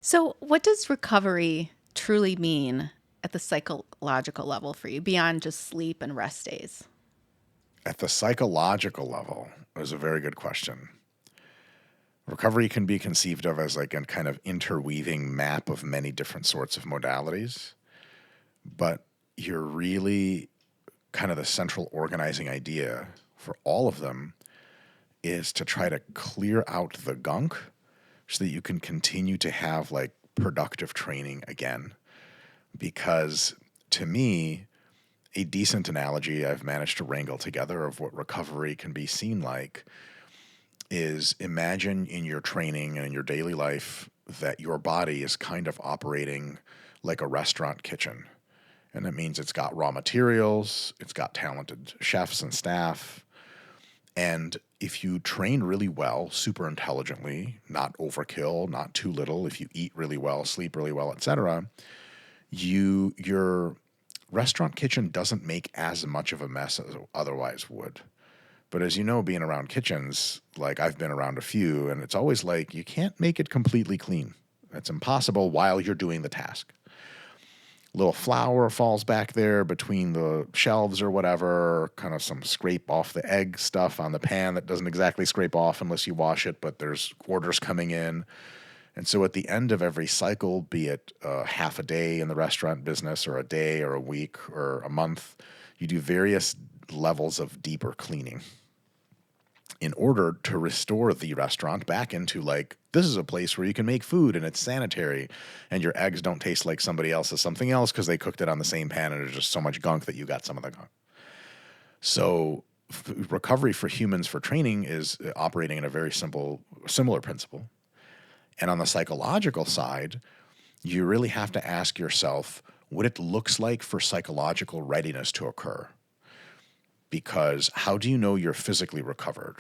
So, what does recovery truly mean at the psychological level for you beyond just sleep and rest days? At the psychological level is a very good question. Recovery can be conceived of as like a kind of interweaving map of many different sorts of modalities, but you're really kind of the central organizing idea for all of them is to try to clear out the gunk so that you can continue to have like productive training again. Because to me, a decent analogy I've managed to wrangle together of what recovery can be seen like is imagine in your training and in your daily life that your body is kind of operating like a restaurant kitchen. And that means it's got raw materials, it's got talented chefs and staff. And if you train really well, super intelligently, not overkill, not too little, if you eat really well, sleep really well, etc., your restaurant kitchen doesn't make as much of a mess as it otherwise would. But as you know, being around kitchens, like I've been around a few, and it's always like you can't make it completely clean. It's impossible while you're doing the task. Little flour falls back there between the shelves or whatever, kind of some scrape off the egg stuff on the pan that doesn't exactly scrape off unless you wash it, but there's orders coming in. And so at the end of every cycle, be it half a day in the restaurant business or a day or a week or a month, you do various levels of deeper cleaning in order to restore the restaurant back into like, this is a place where you can make food and it's sanitary and your eggs don't taste like somebody else's something else because they cooked it on the same pan and there's just so much gunk that you got some of the gunk. So recovery for humans for training is operating in a very similar principle. And on the psychological side, you really have to ask yourself what it looks like for psychological readiness to occur. Because how do you know you're physically recovered?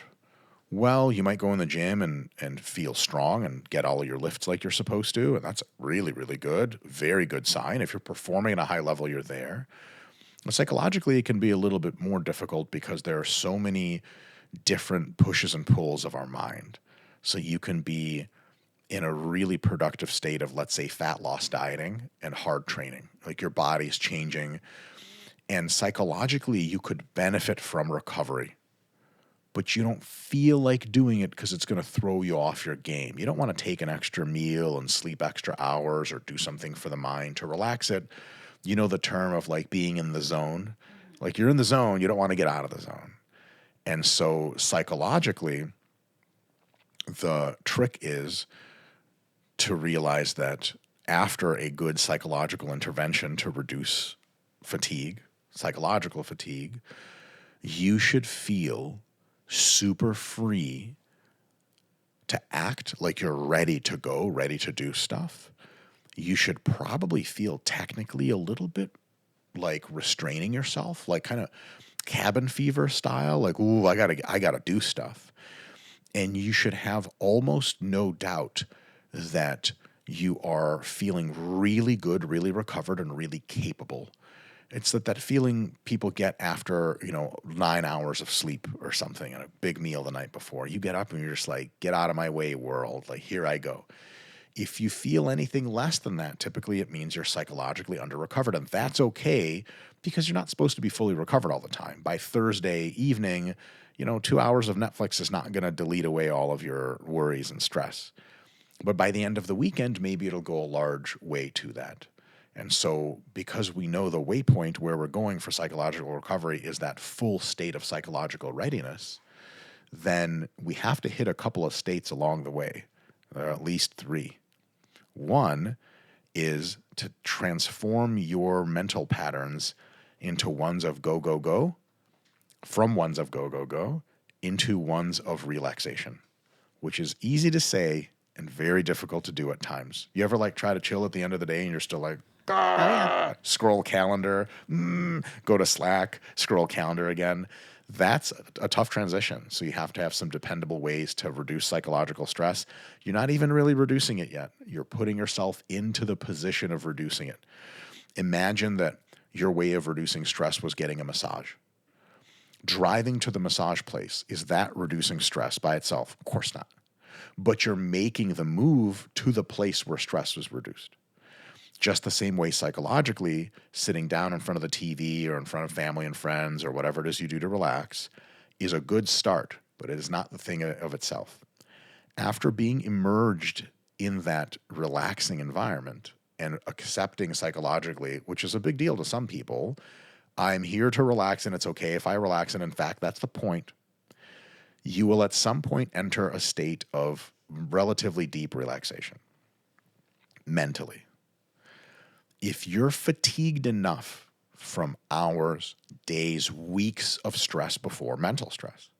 Well, you might go in the gym and feel strong and get all of your lifts like you're supposed to, and that's really, really good. Very good sign. If you're performing at a high level, you're there. But psychologically, it can be a little bit more difficult because there are so many different pushes and pulls of our mind. So you can be in a really productive state of, let's say, fat loss dieting and hard training. Like your body's changing. And psychologically, you could benefit from recovery, but you don't feel like doing it because it's going to throw you off your game. You don't want to take an extra meal and sleep extra hours or do something for the mind to relax it. You know the term of like being in the zone? Like you're in the zone, you don't want to get out of the zone. And so psychologically, the trick is to realize that after a good psychological intervention to reduce fatigue, psychological fatigue, you should feel super free to act like you're ready to go, ready to do stuff. You should probably feel technically a little bit like restraining yourself, like kind of cabin fever style, like, ooh, I gotta do stuff. And you should have almost no doubt that you are feeling really good, really recovered, and really capable. It's that feeling people get after, 9 hours of sleep or something and a big meal the night before. You get up and you're just like, get out of my way, world. Like, here I go. If you feel anything less than that, typically it means you're psychologically under-recovered. And that's okay because you're not supposed to be fully recovered all the time. By Thursday evening, 2 hours of Netflix is not going to delete away all of your worries and stress. But by the end of the weekend, maybe it'll go a large way to that. And so because we know the waypoint where we're going for psychological recovery is that full state of psychological readiness, then we have to hit a couple of states along the way. There are at least 3. One is to transform your mental patterns into ones of go, go, go, from ones of go, go, go, into ones of relaxation, which is easy to say and very difficult to do at times. You ever like try to chill at the end of the day and you're still like, Oh, yeah. scroll calendar, go to Slack, scroll calendar again. That's a tough transition. So you have to have some dependable ways to reduce psychological stress. You're not even really reducing it yet. You're putting yourself into the position of reducing it. Imagine that your way of reducing stress was getting a massage. Driving to the massage place, is that reducing stress by itself? Of course not. but you're making the move to the place where stress was reduced. Just the same way psychologically, sitting down in front of the TV or in front of family and friends or whatever it is you do to relax is a good start, but it is not the thing of itself. After being immersed in that relaxing environment and accepting psychologically, which is a big deal to some people, I'm here to relax and it's okay if I relax. And in fact, that's the point. You will at some point enter a state of relatively deep relaxation mentally. If you're fatigued enough from hours, days, weeks of stress before, mental stress,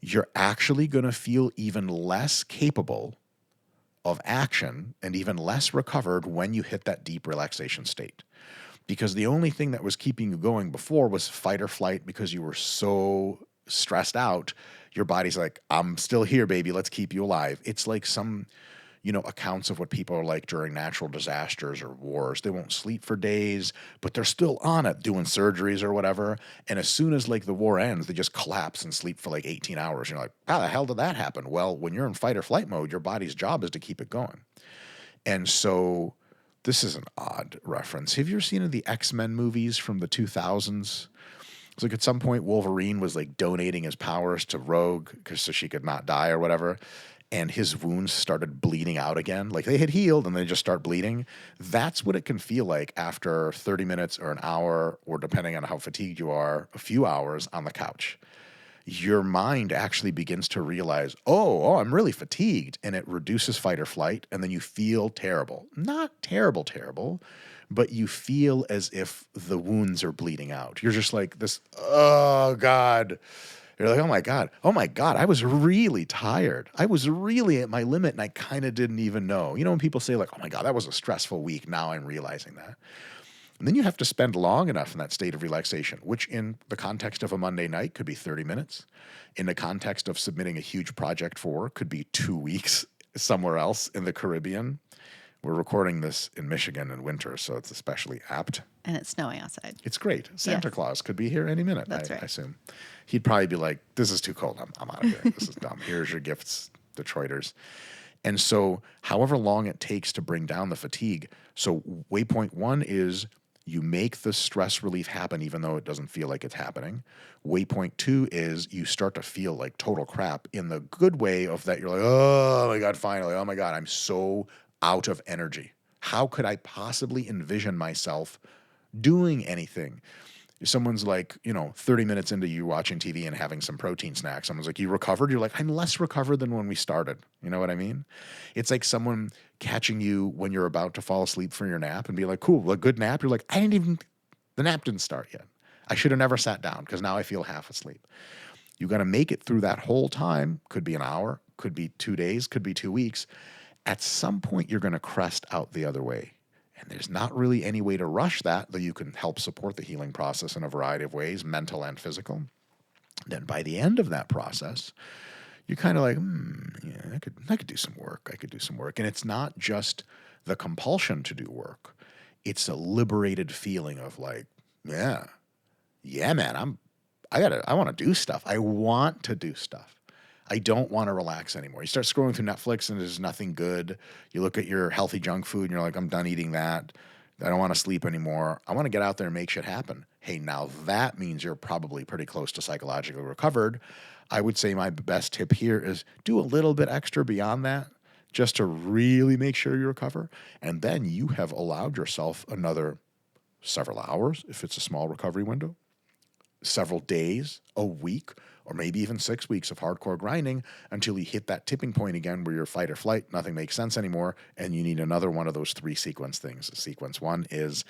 you're actually going to feel even less capable of action and even less recovered when you hit that deep relaxation state. Because the only thing that was keeping you going before was fight or flight because you were so stressed out. Your body's like, I'm still here, baby. Let's keep you alive. It's like some, accounts of what people are like during natural disasters or wars. They won't sleep for days, but they're still on it doing surgeries or whatever. And as soon as like the war ends, they just collapse and sleep for like 18 hours. You're like, how the hell did that happen? Well, when you're in fight or flight mode, your body's job is to keep it going. And so this is an odd reference. Have you ever seen any of the X-Men movies from the 2000s? It's like at some point Wolverine was like donating his powers to Rogue so she could not die or whatever. And his wounds started bleeding out again. Like they had healed and they just start bleeding. That's what it can feel like after 30 minutes or an hour, or depending on how fatigued you are, a few hours on the couch. Your mind actually begins to realize, oh, I'm really fatigued. And it reduces fight or flight. And then you feel terrible. Not terrible, but you feel as if the wounds are bleeding out. You're just like this, oh God. You're like, oh my God, I was really tired. I was really at my limit and I kind of didn't even know. When people say like, oh my God, that was a stressful week. Now I'm realizing that. And then you have to spend long enough in that state of relaxation, which in the context of a Monday night could be 30 minutes. In the context of submitting a huge project for could be 2 weeks somewhere else in the Caribbean. We're recording this in Michigan in winter, so it's especially apt. And it's snowing outside. It's great. Santa Claus could be here any minute, That's right. I assume. He'd probably be like, this is too cold. I'm out of here. This is dumb. Here's your gifts, Detroiters. And so however long it takes to bring down the fatigue. So waypoint 1 is you make the stress relief happen even though it doesn't feel like it's happening. Waypoint 2 is you start to feel like total crap in the good way of that. You're like, oh my God, finally. Oh my God, I'm so out of energy. How could I possibly envision myself doing anything? Someone's like, 30 minutes into you watching TV and having some protein snack. Someone's like, you recovered? You're like, I'm less recovered than when we started. You know what I mean? It's like someone catching you when you're about to fall asleep for your nap and be like, cool, a good nap. You're like, the nap didn't start yet. I should have never sat down because now I feel half asleep. You got to make it through that whole time. Could be an hour, could be 2 days, could be 2 weeks. At some point, you're going to crest out the other way. And there's not really any way to rush that, though you can help support the healing process in a variety of ways, mental and physical. Then by the end of that process, you're kind of like, yeah, I could do some work. I could do some work. And it's not just the compulsion to do work. It's a liberated feeling of like, yeah, man, I want to do stuff. I want to do stuff. I don't want to relax anymore. You start scrolling through Netflix and there's nothing good. You look at your healthy junk food and you're like, I'm done eating that. I don't want to sleep anymore. I want to get out there and make shit happen. Hey, now that means you're probably pretty close to psychologically recovered. I would say my best tip here is do a little bit extra beyond that just to really make sure you recover. And then you have allowed yourself another several hours, if it's a small recovery window, several days, a week, or maybe even 6 weeks of hardcore grinding until you hit that tipping point again where you're fight or flight, nothing makes sense anymore, and you need another one of those 3 sequence things. Sequence 1 is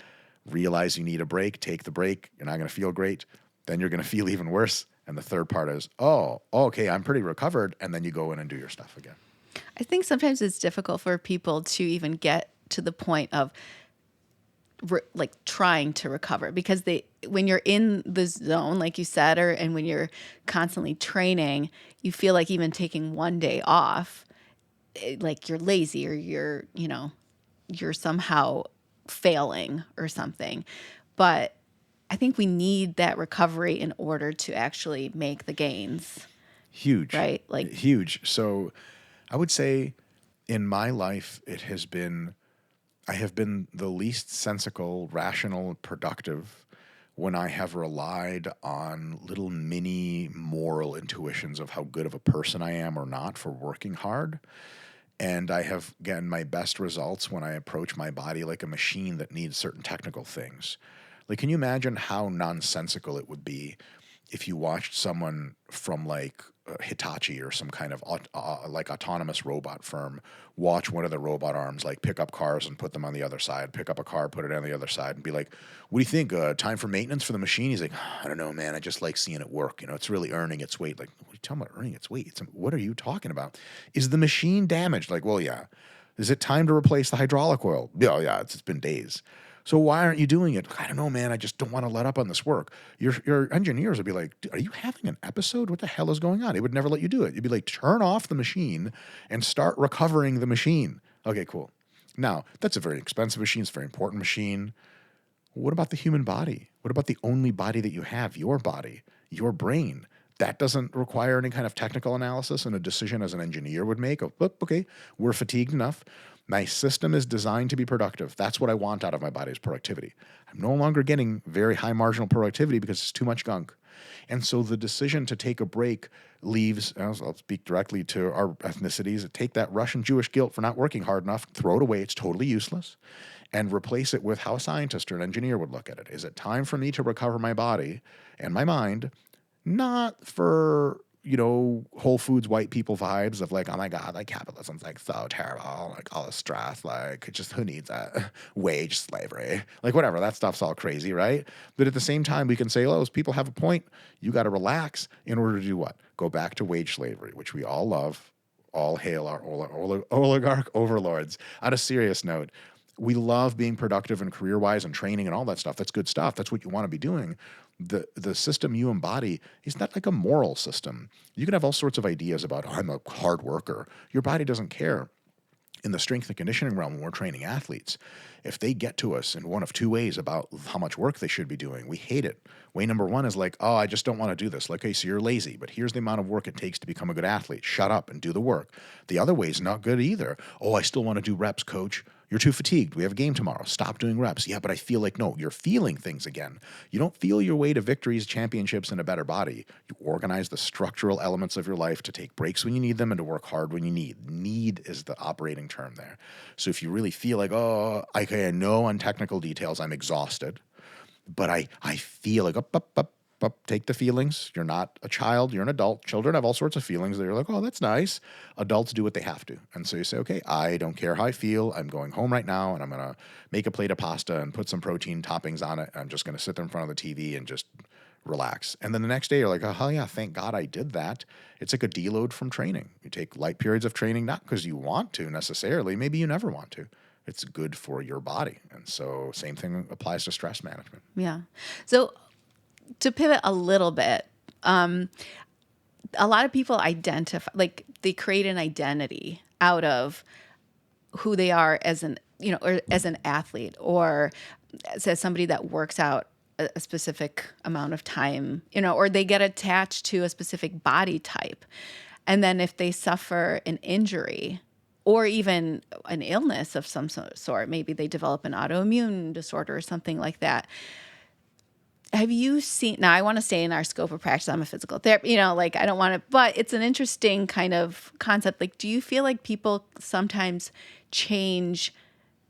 realize you need a break, take the break, you're not going to feel great, then you're going to feel even worse, and the third part is, oh, okay, I'm pretty recovered, and then you go in and do your stuff again. I think sometimes it's difficult for people to even get to the point of like trying to recover, because when you're in the zone, like you said, and when you're constantly training, you feel like even taking one day off, like you're lazy or you're somehow failing or something. But I think we need that recovery in order to actually make the gains. Huge. Right? Like huge. So I would say in my life, I have been the least sensical, rational, productive when I have relied on little mini moral intuitions of how good of a person I am or not for working hard. And I have gotten my best results when I approach my body like a machine that needs certain technical things. Like, can you imagine how nonsensical it would be if you watched someone from like Hitachi or some kind of like autonomous robot firm watch one of the robot arms like pick up cars and put them on the other side, pick up a car, put it on the other side, and be like, "What do you think? Time for maintenance for the machine?" He's like, "I don't know, man. I just like seeing it work. You know, it's really earning its weight." Like, what are you talking about earning its weight? What are you talking about? Is the machine damaged? Like, well, yeah. Is it time to replace the hydraulic oil? Yeah, yeah. It's been days. So why aren't you doing it? I don't know, man. I just don't want to let up on this work. Your engineers would be like, "Are you having an episode? What the hell is going on?" They would never let you do it. You'd be like, "Turn off the machine and start recovering the machine." Okay, cool. Now, that's a very expensive machine. It's a very important machine. What about the human body? What about the only body that you have, your body, your brain? That doesn't require any kind of technical analysis and a decision as an engineer would make. Oh, okay, we're fatigued enough. My system is designed to be productive. That's what I want out of my body is productivity. I'm no longer getting very high marginal productivity because it's too much gunk. And so the decision to take a break leaves, I'll speak directly to our ethnicities, take that Russian Jewish guilt for not working hard enough, throw it away, it's totally useless, and replace it with how a scientist or an engineer would look at it. Is it time for me to recover my body and my mind, not for, Whole Foods white people vibes of like, oh my God, like capitalism's like so terrible, like all the stress, like just who needs that? Wage slavery, like whatever, that stuff's all crazy, right? But at the same time, we can say, oh, those people have a point. You got to relax in order to do what? Go back to wage slavery, which we all love. All hail our oligarch overlords. On a serious note, we love being productive and career-wise and training and all that stuff. That's good stuff. That's what you want to be doing. The system you embody is not like a moral system. You can have all sorts of ideas about, oh, I'm a hard worker. Your body doesn't care. In the strength and conditioning realm, when we're training athletes, if they get to us in one of two ways about how much work they should be doing, we hate it. Way number one is like, oh, I just don't want to do this. Like, okay, so you're lazy, but here's the amount of work it takes to become a good athlete. Shut up and do the work. The other way is not good either. Oh, I still want to do reps, coach. You're too fatigued. We have a game tomorrow. Stop doing reps. Yeah, but I feel like, no, you're feeling things again. You don't feel your way to victories, championships, and a better body. You organize the structural elements of your life to take breaks when you need them and to work hard when you need. Need is the operating term there. So if you really feel like, oh, okay, I know on technical details I'm exhausted, but I feel like, up, take the feelings. You're not a child, you're an adult. Children have all sorts of feelings. They're like, oh, that's nice. Adults do what they have to. And so you say, okay, I don't care how I feel. I'm going home right now and I'm going to make a plate of pasta and put some protein toppings on it. I'm just going to sit there in front of the TV and just relax. And then the next day you're like, oh, hell yeah, thank God I did that. It's like a deload from training. You take light periods of training, not because you want to necessarily. Maybe you never want to. It's good for your body. And so same thing applies to stress management. Yeah. So to pivot a little bit, a lot of people identify, like they create an identity out of who they are as or as an athlete or as somebody that works out a specific amount of time, or they get attached to a specific body type. And then if they suffer an injury or even an illness of some sort, maybe they develop an autoimmune disorder or something like that. Have you seen, now I want to stay in our scope of practice. I'm a physical therapist, like I don't want to, but it's an interesting kind of concept. Like, do you feel like people sometimes change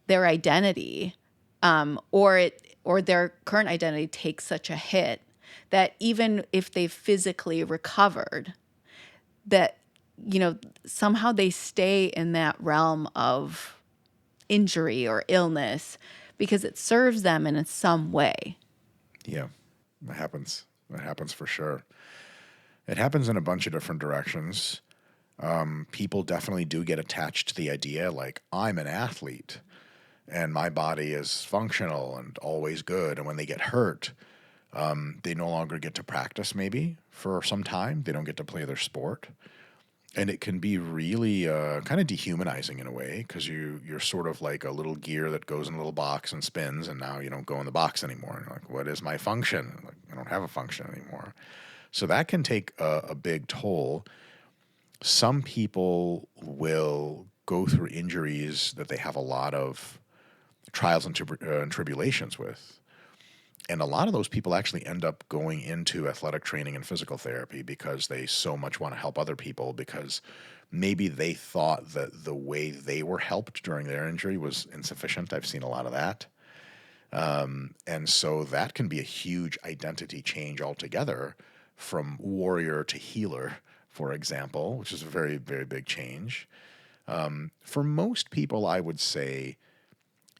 their identity, or their current identity takes such a hit that even if they've physically recovered, that, somehow they stay in that realm of injury or illness because it serves them in some way? Yeah, that happens. That happens for sure. It happens in a bunch of different directions. People definitely do get attached to the idea like, I'm an athlete and my body is functional and always good. And when they get hurt, they no longer get to practice maybe for some time. They don't get to play their sport. And it can be really kind of dehumanizing in a way because you're sort of like a little gear that goes in a little box and spins, and now you don't go in the box anymore. And you're like, what is my function? Like, I don't have a function anymore. So that can take a big toll. Some people will go through injuries that they have a lot of trials and tribulations with. And a lot of those people actually end up going into athletic training and physical therapy because they so much want to help other people, because maybe they thought that the way they were helped during their injury was insufficient. I've seen a lot of that. And so that can be a huge identity change altogether, from warrior to healer, for example, which is a very, very big change. For most people, I would say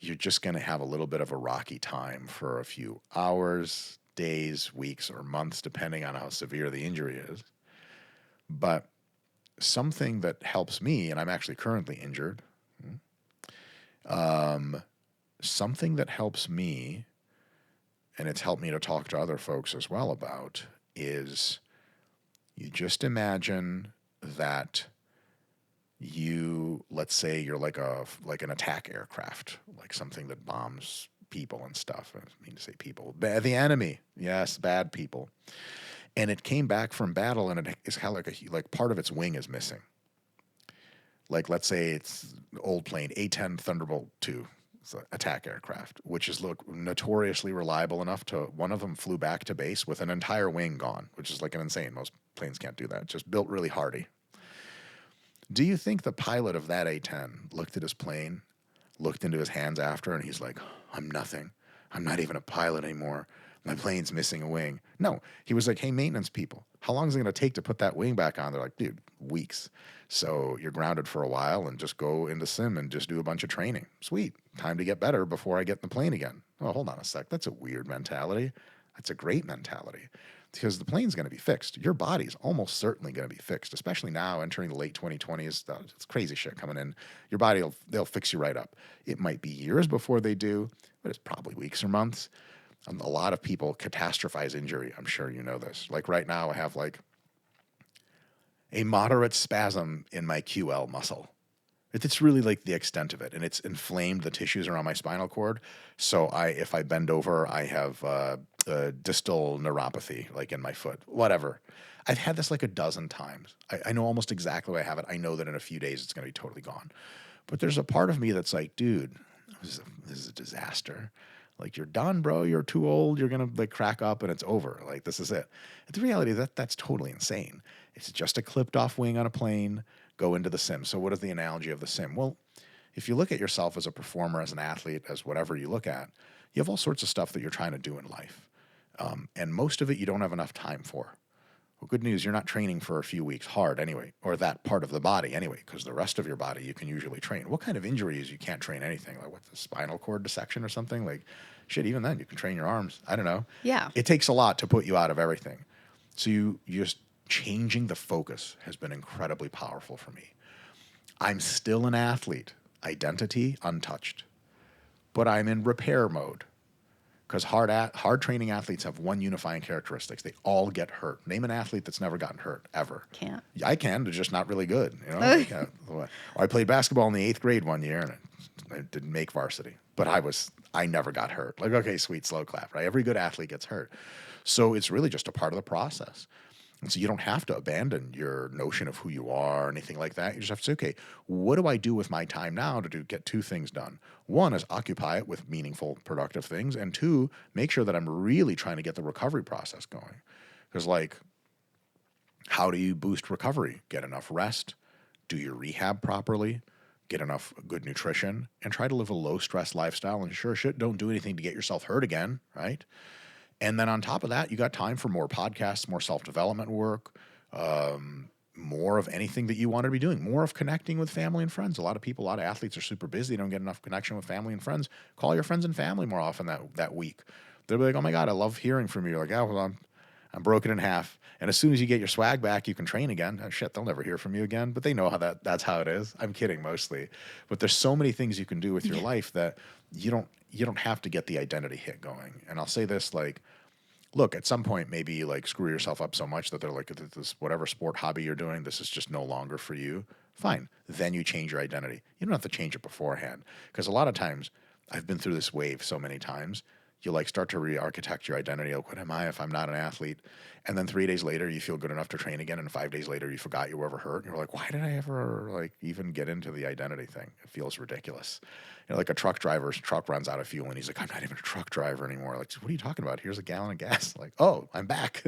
you're just going to have a little bit of a rocky time for a few hours, days, weeks, or months, depending on how severe the injury is. But something that helps me, and I'm actually currently injured, something that helps me, and it's helped me to talk to other folks as well about, is you just imagine that let's say you're like an attack aircraft, like something that bombs people and stuff. I mean to say people, the enemy, yes, bad people. And it came back from battle, and it's kind of like part of its wing is missing. Like, let's say it's an old plane, A-10 Thunderbolt II. It's an attack aircraft, which is notoriously reliable enough to, one of them flew back to base with an entire wing gone, which is like an insane. Most planes can't do that. Just built really hardy. Do you think the pilot of that A-10 looked at his plane, looked into his hands after, and he's like, I'm nothing. I'm not even a pilot anymore. My plane's missing a wing. No, he was like, hey, maintenance people, how long is it going to take to put that wing back on? They're like, dude, weeks. So you're grounded for a while and just go into sim and just do a bunch of training. Sweet. Time to get better before I get in the plane again. Oh, hold on a sec. That's a weird mentality. That's a great mentality, because the plane's going to be fixed. Your body's almost certainly going to be fixed, especially now entering the late 2020s. It's crazy shit coming in. Your body, they'll fix you right up. It might be years before they do, but it's probably weeks or months. A lot of people catastrophize injury. I'm sure you know this. Like right now, I have like a moderate spasm in my QL muscle. It's really like the extent of it, and it's inflamed the tissues around my spinal cord. So if I bend over, I have distal neuropathy, like in my foot, whatever. I've had this like a dozen times. I know almost exactly why I have it. I know that in a few days it's going to be totally gone. But there's a part of me that's like, dude, this is a disaster. Like, you're done, bro. You're too old. You're going to like crack up and it's over. Like, this is it. The reality that's totally insane. It's just a clipped off wing on a plane. Go into the sim. So what is the analogy of the sim? Well, if you look at yourself as a performer, as an athlete, as whatever you look at, you have all sorts of stuff that you're trying to do in life. And most of it you don't have enough time for. Well, good news, you're not training for a few weeks hard anyway, or that part of the body anyway, because the rest of your body you can usually train. What kind of injuries you can't train anything? Like, what, the spinal cord dissection or something? Like, shit, even then you can train your arms. I don't know. Yeah. It takes a lot to put you out of everything. So you just changing the focus has been incredibly powerful for me. I'm still an athlete, identity untouched, but I'm in repair mode. Because hard training athletes have one unifying characteristic: they all get hurt. Name an athlete that's never gotten hurt ever. Can't. I can. They're just not really good. You know, like, I played basketball in the 8th grade one year, and I didn't make varsity, but I never got hurt. Like, okay, sweet, slow clap, right? Every good athlete gets hurt, so it's really just a part of the process. And so you don't have to abandon your notion of who you are or anything like that. You just have to say, okay, what do I do with my time now to get two things done? One is occupy it with meaningful, productive things. And two, make sure that I'm really trying to get the recovery process going. Because, like, how do you boost recovery? Get enough rest, do your rehab properly, get enough good nutrition, and try to live a low-stress lifestyle. And sure shit, don't do anything to get yourself hurt again, right? And then on top of that, you got time for more podcasts, more self-development work, more of anything that you want to be doing, more of connecting with family and friends. A lot of athletes are super busy. They don't get enough connection with family and friends. Call your friends and family more often that week. They'll be like, oh my God, I love hearing from you. You're like, oh, well, I'm broken in half. And as soon as you get your swag back, you can train again. Oh, shit, they'll never hear from you again. But they know that's how it is. I'm kidding mostly. But there's so many things you can do with your life that you don't have to get the identity hit going. And I'll say this, like, look, at some point, maybe you like screw yourself up so much that they're like, this whatever sport hobby you're doing, this is just no longer for you. Fine. Then you change your identity. You don't have to change it beforehand. Because a lot of times, I've been through this wave so many times, you like start to re-architect your identity. Like, what am I if I'm not an athlete? And then 3 days later, you feel good enough to train again. And 5 days later, you forgot you were ever hurt. And you're like, why did I ever like even get into the identity thing? It feels ridiculous. Like a truck driver's truck runs out of fuel and he's like, I'm not even a truck driver anymore. Like, what are you talking about? Here's a gallon of gas. Like, oh, I'm back.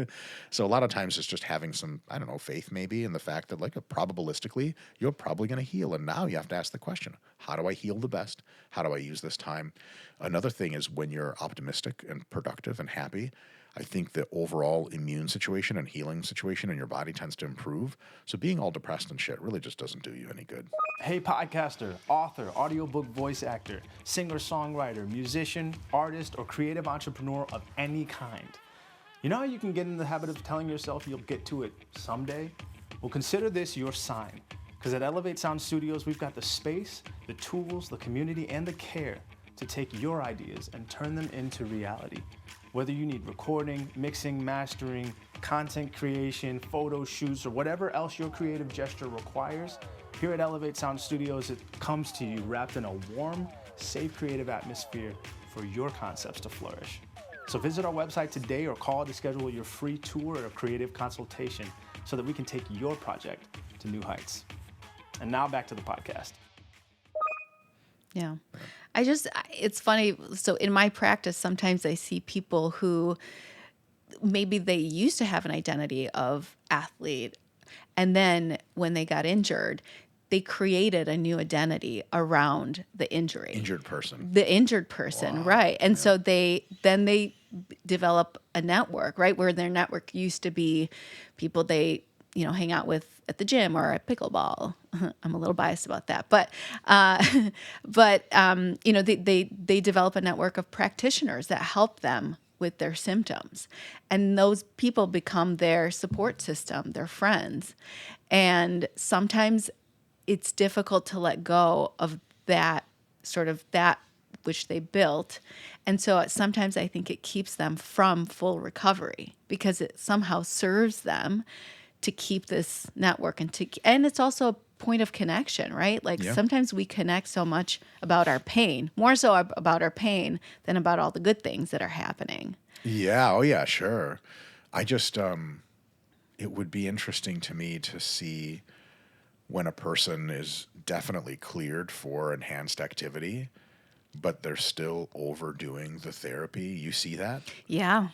So a lot of times it's just having some, I don't know, faith maybe in the fact that like probabilistically, you're probably going to heal. And now you have to ask the question, how do I heal the best? How do I use this time? Another thing is when you're optimistic and productive and happy, I think the overall immune situation and healing situation in your body tends to improve. So being all depressed and shit really just doesn't do you any good. Hey, podcaster, author, audiobook voice actor, singer-songwriter, musician, artist, or creative entrepreneur of any kind. You know how you can get in the habit of telling yourself you'll get to it someday? Well, consider this your sign. Because at Elevate Sound Studios, we've got the space, the tools, the community, and the care to take your ideas and turn them into reality. Whether you need recording, mixing, mastering, content creation, photo shoots, or whatever else your creative gesture requires, here at Elevate Sound Studios, it comes to you wrapped in a warm, safe creative atmosphere for your concepts to flourish. So visit our website today or call to schedule your free tour or creative consultation so that we can take your project to new heights. And now back to the podcast. Yeah. It's funny. So in my practice, sometimes I see people who maybe they used to have an identity of athlete. And then when they got injured, they created a new identity around the injury. Injured person. The injured person, Wow. right. And so they develop a network, right? Where their network used to be people they hang out with at the gym or at pickleball. I'm a little biased about that, but they develop a network of practitioners that help them with their symptoms, and those people become their support system, their friends, and sometimes it's difficult to let go of that which they built. And so sometimes I think it keeps them from full recovery because it somehow serves them to keep this network and it's also a point of connection, right? Like sometimes we connect so much about our pain, more so about our pain than about all the good things that are happening. Yeah. Oh yeah, sure. I just, it would be interesting to me to see when a person is definitely cleared for enhanced activity, but they're still overdoing the therapy. You see that? Yeah.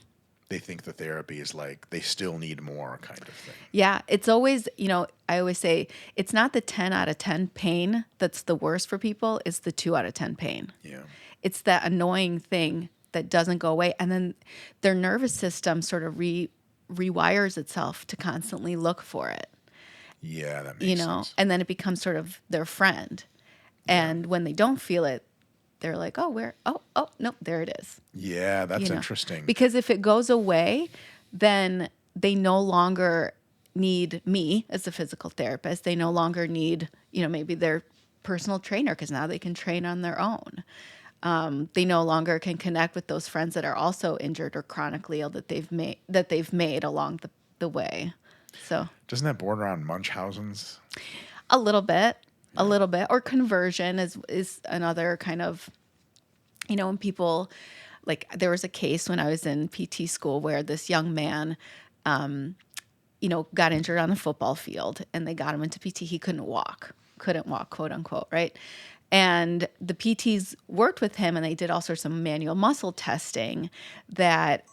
They think the therapy is like, they still need more kind of thing. Yeah. It's always, I always say it's not the 10 out of 10 pain that's the worst for people. It's the 2 out of 10 pain. Yeah. It's that annoying thing that doesn't go away. And then their nervous system sort of rewires itself to constantly look for it. Yeah, that makes sense. And then it becomes sort of their friend. And when they don't feel it, they're like, nope, there it is. Yeah, that's interesting. Because if it goes away, then they no longer need me as a physical therapist. They no longer need, maybe their personal trainer because now they can train on their own. They no longer can connect with those friends that are also injured or chronically ill that they've made along the way. So doesn't that border on Munchausen's? A little bit, or conversion is another kind of, when people, like there was a case when I was in PT school where this young man, got injured on the football field and they got him into PT. He couldn't walk, quote unquote, right? And the PTs worked with him and they did all sorts of manual muscle testing that,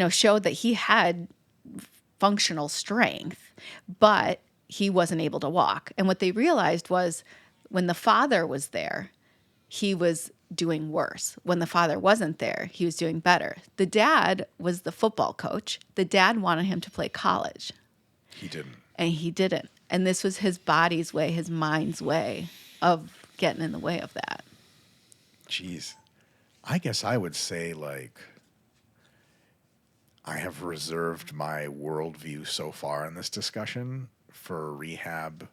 showed that he had functional strength, but he wasn't able to walk. And what they realized was when the father was there, he was doing worse. When the father wasn't there, he was doing better. The dad was the football coach. The dad wanted him to play college. He didn't. And he didn't. And this was his body's way, his mind's way of getting in the way of that. Jeez. I guess I would say, I have reserved my worldview so far in this discussion for rehab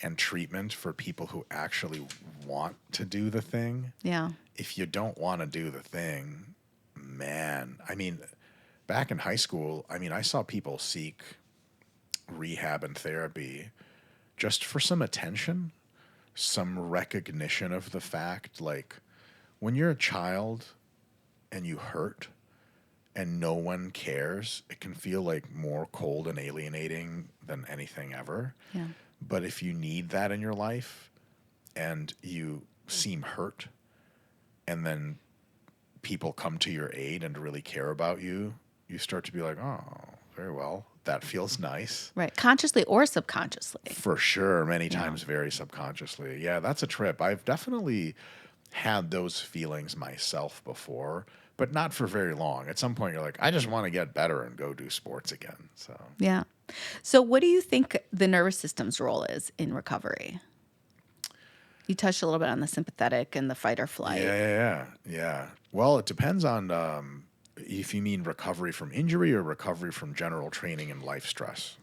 and treatment for people who actually want to do the thing. Yeah. If you don't want to do the thing, man, back in high school, I saw people seek rehab and therapy just for some attention, some recognition of the fact, when you're a child and you hurt and no one cares, it can feel like more cold and alienating than anything ever. Yeah. But if you need that in your life and you seem hurt, and then people come to your aid and really care about you, you start to be like, oh, very well. That feels nice. Right. Consciously or subconsciously. For sure. Many times very subconsciously. Yeah, that's a trip. I've definitely had those feelings myself before, but not for very long. At some point, you're like, I just want to get better and go do sports again. So, Yeah. So what do you think the nervous system's role is in recovery? You touched a little bit on the sympathetic and the fight or flight. Yeah. Well, it depends on if you mean recovery from injury or recovery from general training and life stress.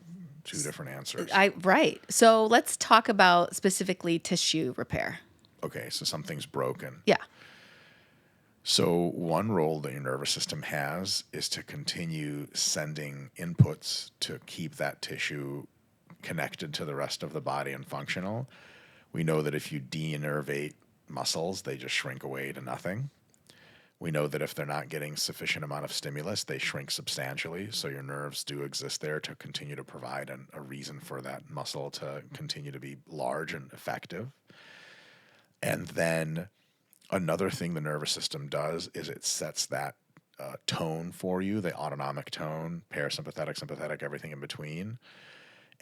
Two different answers. Right. So let's talk about specifically tissue repair. Okay, so something's broken. Yeah. So one role that your nervous system has is to continue sending inputs to keep that tissue connected to the rest of the body and functional. We know that if you de-innervate muscles, they just shrink away to nothing. We know that if they're not getting sufficient amount of stimulus, they shrink substantially. So your nerves do exist there to continue to provide a reason for that muscle to continue to be large and effective. And then another thing the nervous system does is it sets that tone for you, the autonomic tone, parasympathetic, sympathetic, everything in between.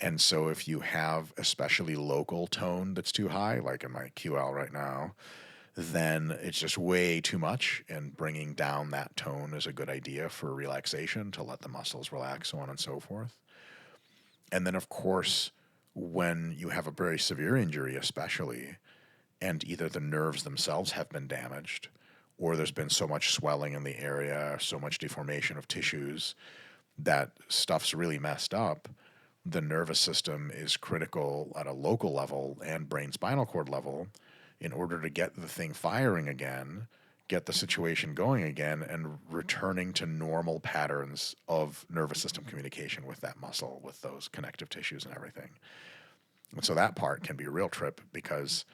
And so if you have especially local tone that's too high, like in my QL right now, then it's just way too much, and bringing down that tone is a good idea for relaxation, to let the muscles relax, so on and so forth. And then, of course, when you have a very severe injury especially, and either the nerves themselves have been damaged, or there's been so much swelling in the area, so much deformation of tissues, that stuff's really messed up, the nervous system is critical at a local level and brain spinal cord level in order to get the thing firing again, get the situation going again, and returning to normal patterns of nervous system communication with that muscle, with those connective tissues and everything. And so that part can be a real trip, because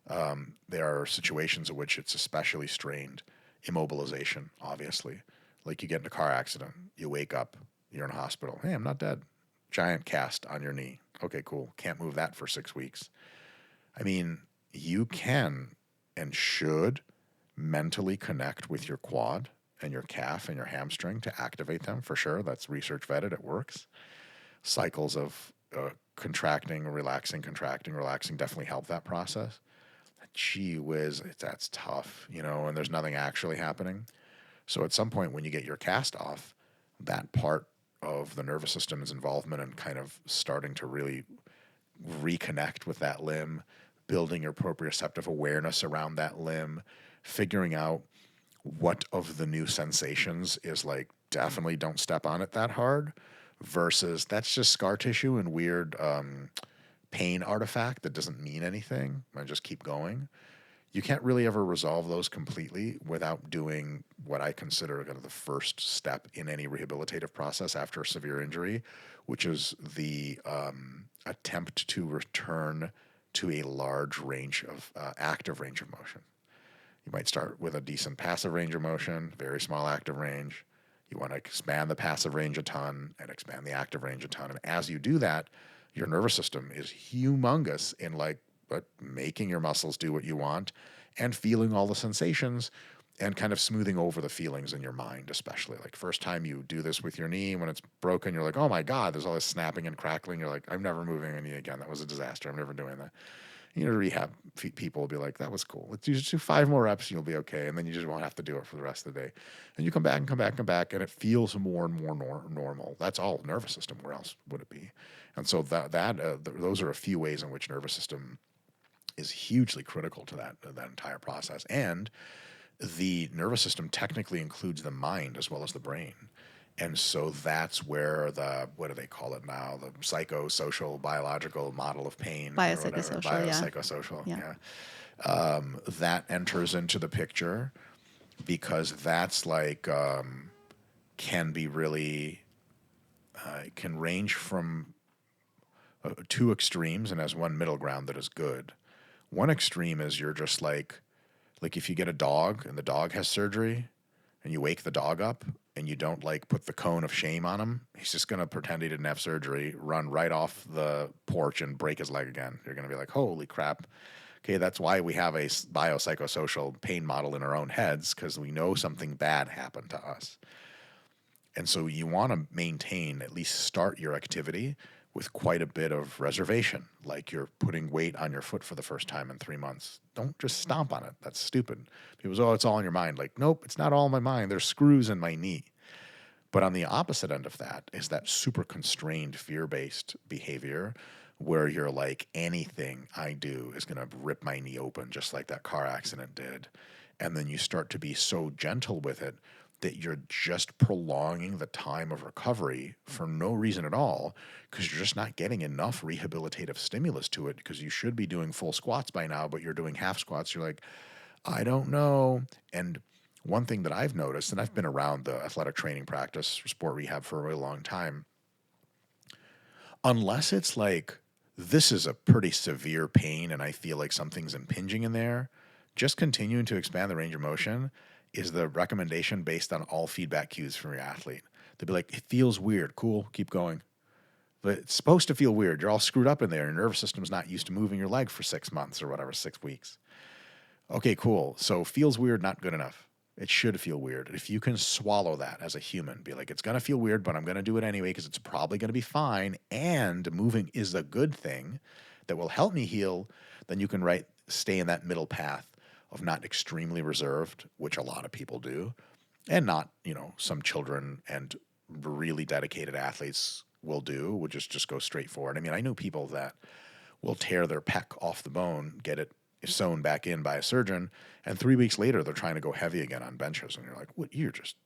there are situations in which it's especially strained. Immobilization, obviously. Like you get in a car accident, you wake up, you're in a hospital. Hey, I'm not dead. Giant cast on your knee. Okay, cool. Can't move that for 6 weeks. I mean, you can and should mentally connect with your quad and your calf and your hamstring to activate them, for sure. That's research vetted. It works. Cycles of contracting, relaxing definitely help that process. Gee whiz, that's tough, and there's nothing actually happening. So at some point when you get your cast off, that part of the nervous system's involvement and kind of starting to really reconnect with that limb, building your proprioceptive awareness around that limb, figuring out what of the new sensations is like, definitely don't step on it that hard, versus that's just scar tissue and weird pain artifact that doesn't mean anything. I just keep going. You can't really ever resolve those completely without doing what I consider kind of the first step in any rehabilitative process after a severe injury, which is the attempt to return to a large range of active range of motion. You might start with a decent passive range of motion, very small active range. You want to expand the passive range a ton and expand the active range a ton. And as you do that, your nervous system is humongous in but making your muscles do what you want and feeling all the sensations and kind of smoothing over the feelings in your mind, especially. Like first time you do this with your knee, when it's broken, you're like, oh my God, there's all this snapping and crackling. You're like, I'm never moving a knee again. That was a disaster. I'm never doing that. Rehab people will be like, that was cool. Let's just do 5 more reps and you'll be okay. And then you just won't have to do it for the rest of the day. And you come back, and it feels more and more normal. That's all nervous system. Where else would it be? And so those are a few ways in which nervous system is hugely critical to that entire process. And the nervous system technically includes the mind as well as the brain. And so that's where what do they call it now? The psychosocial biological model of pain. Biopsychosocial, Biopsychosocial, yeah. That enters into the picture, because that's can be really, it can range from 2 extremes and has one middle ground that is good. One extreme is you're just like Like if you get a dog and the dog has surgery and you wake the dog up and you don't like put the cone of shame on him, he's just going to pretend he didn't have surgery, run right off the porch and break his leg again. You're going to be like, holy crap. Okay, that's why we have a biopsychosocial pain model in our own heads, because we know something bad happened to us. And so you want to maintain, at least start your activity with quite a bit of reservation, like you're putting weight on your foot for the first time in 3 months. Don't just stomp on it. That's stupid. People say, oh, it's all in your mind. Like, nope, it's not all in my mind. There's screws in my knee. But on the opposite end of that is that super constrained fear-based behavior where you're like, anything I do is going to rip my knee open, just like that car accident did. And then you start to be so gentle with it that you're just prolonging the time of recovery for no reason at all, because you're just not getting enough rehabilitative stimulus to it, because you should be doing full squats by now, but you're doing half squats. You're like, I don't know. And one thing that I've noticed, and I've been around the athletic training practice, sport rehab for a really long time, unless it's like, this is a pretty severe pain and I feel like something's impinging in there, just continuing to expand the range of motion is the recommendation based on all feedback cues from your athlete. They'll be like, it feels weird. Cool, keep going. But it's supposed to feel weird. You're all screwed up in there. Your nervous system's not used to moving your leg for 6 months or whatever, 6 weeks. Okay, cool. So feels weird, not good enough. It should feel weird. If you can swallow that as a human, be like, it's going to feel weird, but I'm going to do it anyway because it's probably going to be fine, and moving is a good thing that will help me heal, then you can stay in that middle path of not extremely reserved, which a lot of people do, and not, some children and really dedicated athletes will do, which is just go straight forward. I mean, I know people that will tear their pec off the bone, get it sewn back in by a surgeon, and 3 weeks later they're trying to go heavy again on benches, and you're like, what?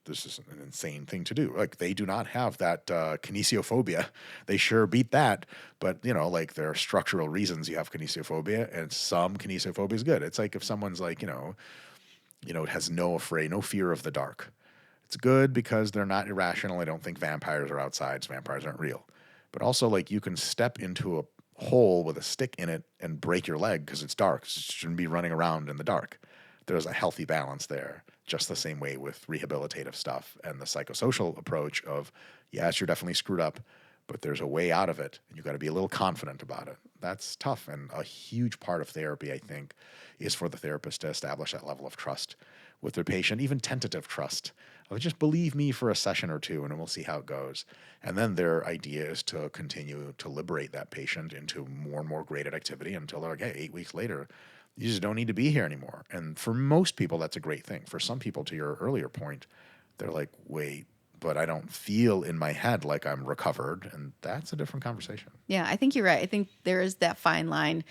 This is an insane thing to do. Like, they do not have that kinesiophobia. They sure beat that, but like, there are structural reasons you have kinesiophobia, and some kinesiophobia is good. It's like if someone's like, it has no fear of the dark. It's good because they're not irrational. I don't think vampires are outside, so vampires aren't real. But also, like, you can step into a hole with a stick in it and break your leg because it's dark. You shouldn't be running around in the dark. There's a healthy balance there, just the same way with rehabilitative stuff and the psychosocial approach of, yes, you're definitely screwed up, but there's a way out of it, and you've got to be a little confident about it. That's tough, and a huge part of therapy, I think, is for the therapist to establish that level of trust with their patient, even tentative trust. Just believe me for a session or two, and we'll see how it goes. And then their idea is to continue to liberate that patient into more and more graded activity until they're like, hey, 8 weeks later, you just don't need to be here anymore. And for most people, that's a great thing. For some people, to your earlier point, they're like, wait, but I don't feel in my head like I'm recovered. And that's a different conversation. Yeah, I think you're right. I think there is that fine line.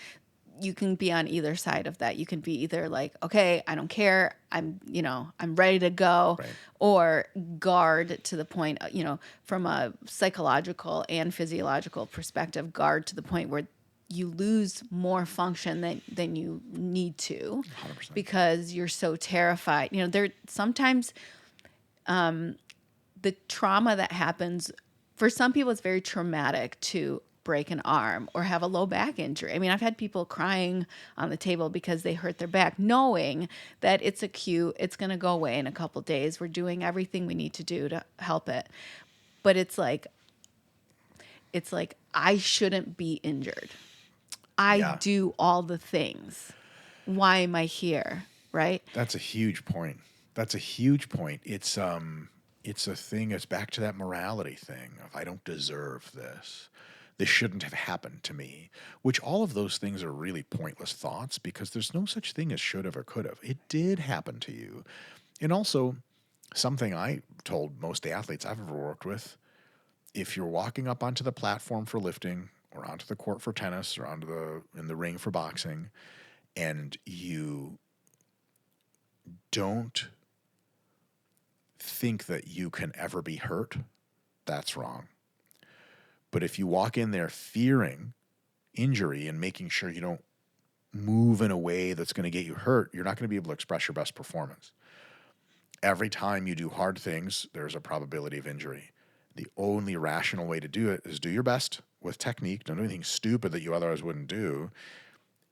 You can be on either side of that. You can be either like, okay, I don't care. I'm ready to go, Right. or guard to the point, from a psychological and physiological perspective, guard to the point where you lose more function than you need to 100%. because you're so terrified. There sometimes the trauma that happens, for some people, it's very traumatic to break an arm or have a low back injury. I mean, I've had people crying on the table because they hurt their back, knowing that it's acute, it's going to go away in a couple of days. We're doing everything we need to do to help it. But it's like I shouldn't be injured. I do all the things. Why am I here? Right? That's a huge point. It's a thing. It's back to that morality thing of, I don't deserve this. This shouldn't have happened to me, which all of those things are really pointless thoughts, because there's no such thing as should have or could have. It did happen to you. And also, something I told most of the athletes I've ever worked with, if you're walking up onto the platform for lifting, or onto the court for tennis, or in the ring for boxing, and you don't think that you can ever be hurt, that's wrong. But if you walk in there fearing injury and making sure you don't move in a way that's going to get you hurt, you're not going to be able to express your best performance. Every time you do hard things, there's a probability of injury. The only rational way to do it is do your best with technique. Don't do anything stupid that you otherwise wouldn't do.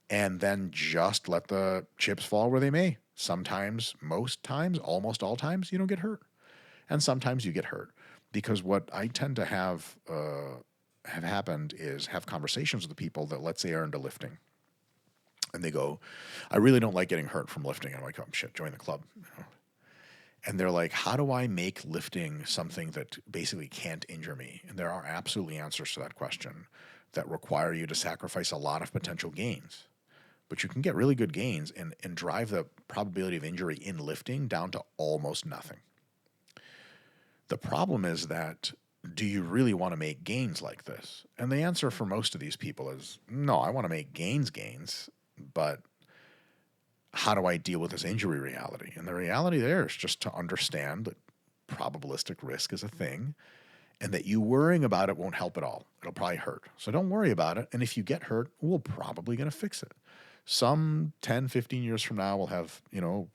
and then just let the chips fall where they may. Sometimes, most times, almost all times, you don't get hurt. And sometimes you get hurt. Because what I tend to have happened is have conversations with the people that, let's say, are into lifting. And they go, I really don't like getting hurt from lifting. And I'm like, oh, shit, join the club. You know? And they're like, how do I make lifting something that basically can't injure me? And there are absolutely answers to that question that require you to sacrifice a lot of potential gains. But you can get really good gains and drive the probability of injury in lifting down to almost nothing. The problem is that, do you really want to make gains like this? And the answer for most of these people is, no, I want to make gains, but how do I deal with this injury reality? And the reality there is just to understand that probabilistic risk is a thing and that you worrying about it won't help at all. It'll probably hurt. So don't worry about it. And if you get hurt, we're probably going to fix it. Some 10, 15 years from now, we'll have,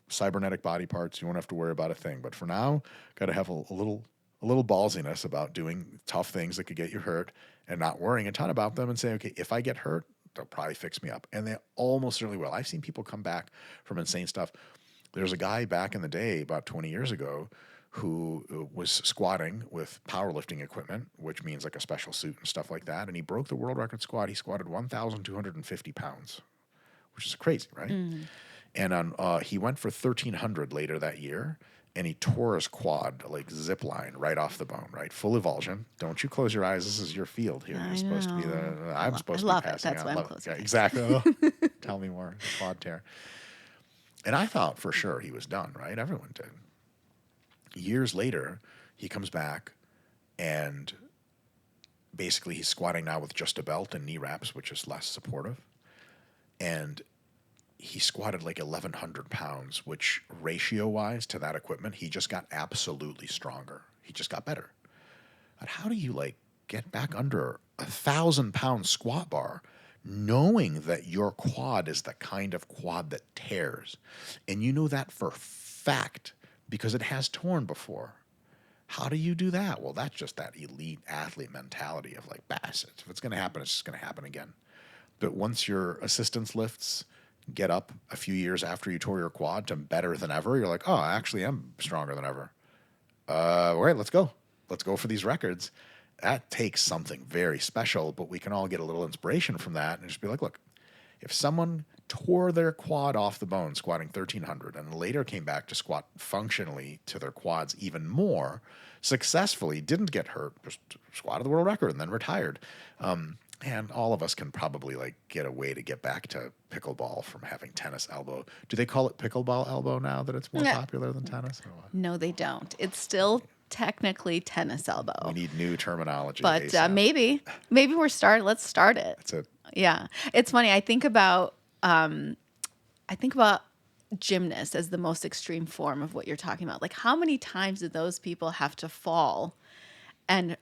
cybernetic body parts. You won't have to worry about a thing. But for now, got to have a little ballsiness about doing tough things that could get you hurt and not worrying a ton about them and saying, okay, if I get hurt, they'll probably fix me up. And they almost certainly will. I've seen people come back from insane stuff. There's a guy back in the day, about 20 years ago, who was squatting with powerlifting equipment, which means like a special suit and stuff like that. And he broke the world record squat. He squatted 1,250 pounds, which is crazy, right? And he went for 1,300 later that year, and he tore his quad like zip line right off the bone, right? Full avulsion. Don't you close your eyes. This is your field here. You're supposed to be I'm supposed to be passing out. That's why I'm closing. Yeah, exactly. Tell me more. The quad tear. And I thought for sure he was done, right? Everyone did. Years later, he comes back, and basically he's squatting now with just a belt and knee wraps, which is less supportive. And he squatted like 1,100 pounds, which ratio-wise to that equipment, he just got absolutely stronger. He just got better. But how do you get back under 1,000-pound squat bar knowing that your quad is the kind of quad that tears? And you know that for fact because it has torn before. How do you do that? Well, that's just that elite athlete mentality of if it's going to happen, it's just going to happen again. But once your assistance lifts get up a few years after you tore your quad to better than ever, you're like, oh, I actually am stronger than ever. All right, let's go. Let's go for these records. That takes something very special, but we can all get a little inspiration from that and just be like, look, if someone tore their quad off the bone squatting 1,300 and later came back to squat functionally to their quads even more, successfully, didn't get hurt, just squatted the world record and then retired. And all of us can probably get a way to get back to pickleball from having tennis elbow. Do they call it pickleball elbow now that it's more popular than tennis? Or what? No, they don't. It's still technically tennis elbow. We need new terminology. But maybe let's start it. That's it. Yeah. It's funny. I think about gymnasts as the most extreme form of what you're talking about. Like, how many times did those people have to fall and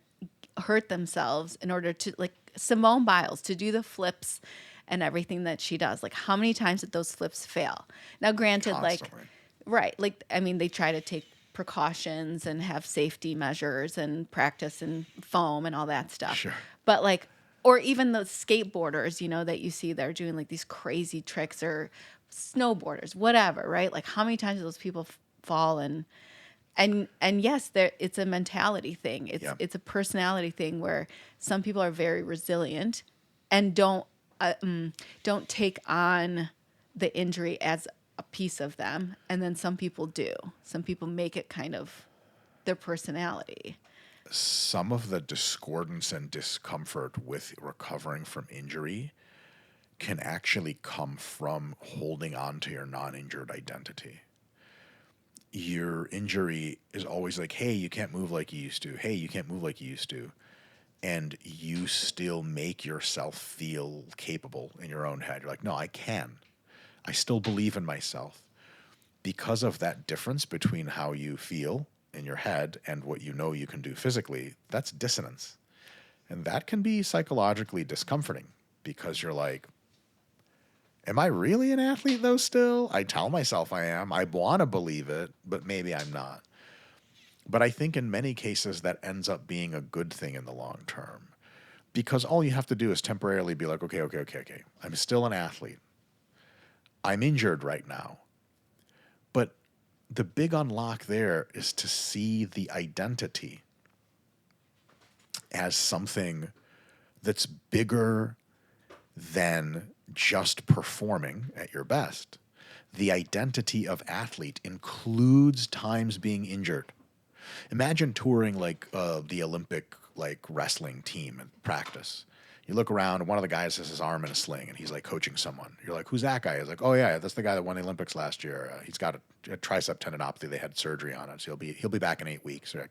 hurt themselves in order to, Simone Biles, to do the flips and everything that she does? Like, how many times did those flips fail? Now, granted, Constantly. they try to take precautions and have safety measures and practice and foam and all that stuff. Sure. But or even the skateboarders, that you see they're doing these crazy tricks, or snowboarders, whatever, right? How many times do those people fall and yes, it's a mentality thing. It's a personality thing where some people are very resilient and don't take on the injury as a piece of them, and then some people do. Some people make it kind of their personality. Some of the discordance and discomfort with recovering from injury can actually come from holding on to your non-injured identity. Your injury is always hey, you can't move like you used to. Hey, you can't move like you used to. And you still make yourself feel capable in your own head. You're like, no, I can. I still believe in myself. Because of that difference between how you feel in your head and what you know you can do physically, that's dissonance. And that can be psychologically discomforting because you're like, am I really an athlete though still? I tell myself I am. I want to believe it, but maybe I'm not. But I think in many cases that ends up being a good thing in the long term, because all you have to do is temporarily be like, okay. I'm still an athlete. I'm injured right now. But the big unlock there is to see the identity as something that's bigger than just performing at your best. The identity of athlete includes times being injured. Imagine touring like the Olympic like wrestling team in practice. You look around, and one of the guys has his arm in a sling, and he's like coaching someone. You're like, "Who's that guy?" He's like, "Oh yeah, that's the guy that won the Olympics last year. He's got a tricep tendinopathy. They had surgery on it, so he'll be back in 8 weeks." You're like,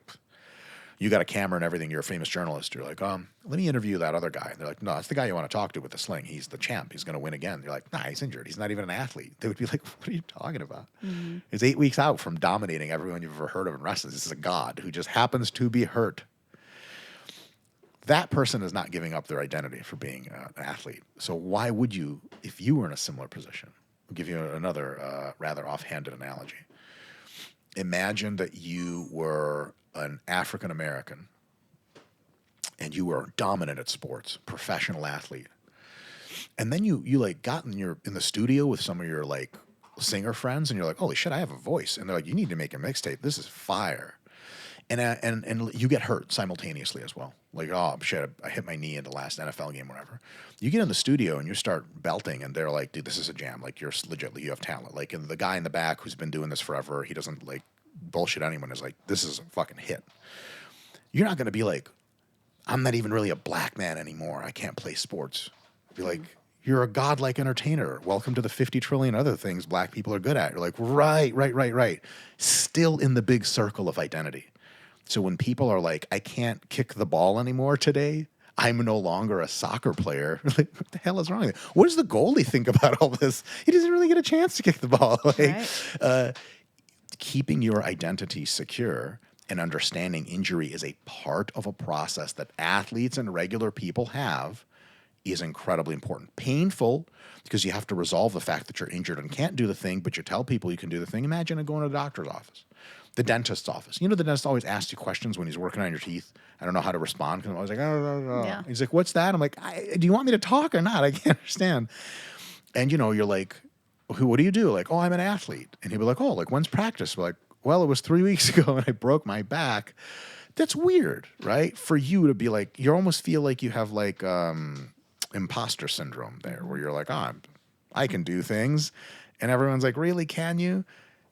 you got a camera and everything. You're a famous journalist. You're like, let me interview that other guy. And they're like, no, that's the guy you want to talk to with the sling. He's the champ. He's going to win again. You're like, nah, he's injured. He's not even an athlete. They would be like, what are you talking about? Mm-hmm. He's 8 weeks out from dominating everyone you've ever heard of in wrestling. This is a god who just happens to be hurt. That person is not giving up their identity for being an athlete. So why would you, if you were in a similar position? I'll give you another rather offhanded analogy. Imagine that you were an African American and you were dominant at sports, professional athlete. And then you like got in the studio with some of your like singer friends and you're like, holy shit, I have a voice. And they're like, you need to make a mixtape. This is fire. And you get hurt simultaneously as well. Like, oh shit, I hit my knee in the last NFL game, whatever. You get in the studio and you start belting and they're like, dude, this is a jam. Like you're legit, you have talent. Like, and the guy in the back who's been doing this forever, he doesn't like bullshit anyone, is like, this is a fucking hit. You're not going to be like, I'm not even really a black man anymore. I can't play sports. Be like, you're a godlike entertainer. Welcome to the 50 trillion other things black people are good at. You're like, right. Still in the big circle of identity. So when people are like, I can't kick the ball anymore today, I'm no longer a soccer player. Like, what the hell is wrong with you? What does the goalie think about all this? He doesn't really get a chance to kick the ball. Like, right. Keeping your identity secure and understanding injury is a part of a process that athletes and regular people have is incredibly important. Painful because you have to resolve the fact that you're injured and can't do the thing, but you tell people you can do the thing. Imagine going to the doctor's office, the dentist's office. You know, the dentist always asks you questions when he's working on your teeth. I don't know how to respond because I'm always like, oh. Yeah. He's like, what's that? I'm like, do you want me to talk or not? I can't understand. And, you know, you're like, what do you do? Like, oh, I'm an athlete. And he'd be like, oh, like, when's practice? We're like, well, it was 3 weeks ago and I broke my back. That's weird, right? For you to be like, you almost feel like you have like imposter syndrome there where you're like, oh, I can do things. And everyone's like, really, can you?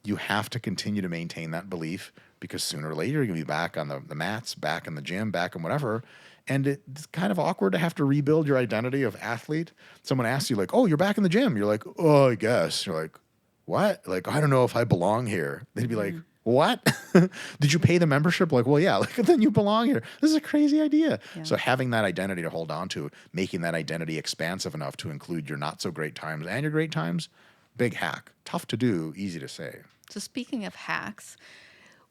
You have to continue to maintain that belief because sooner or later you're going to be back on the mats, back in the gym, back in whatever. And it's kind of awkward to have to rebuild your identity of athlete. Someone asks you like, oh, you're back in the gym. You're like, oh, I guess. You're like, what? Like, I don't know if I belong here. They'd be like, what? Did you pay the membership? Like, well, yeah, like then you belong here. This is a crazy idea. Yeah. So having that identity to hold on to, making that identity expansive enough to include your not so great times and your great times, big hack. Tough to do, easy to say. So speaking of hacks,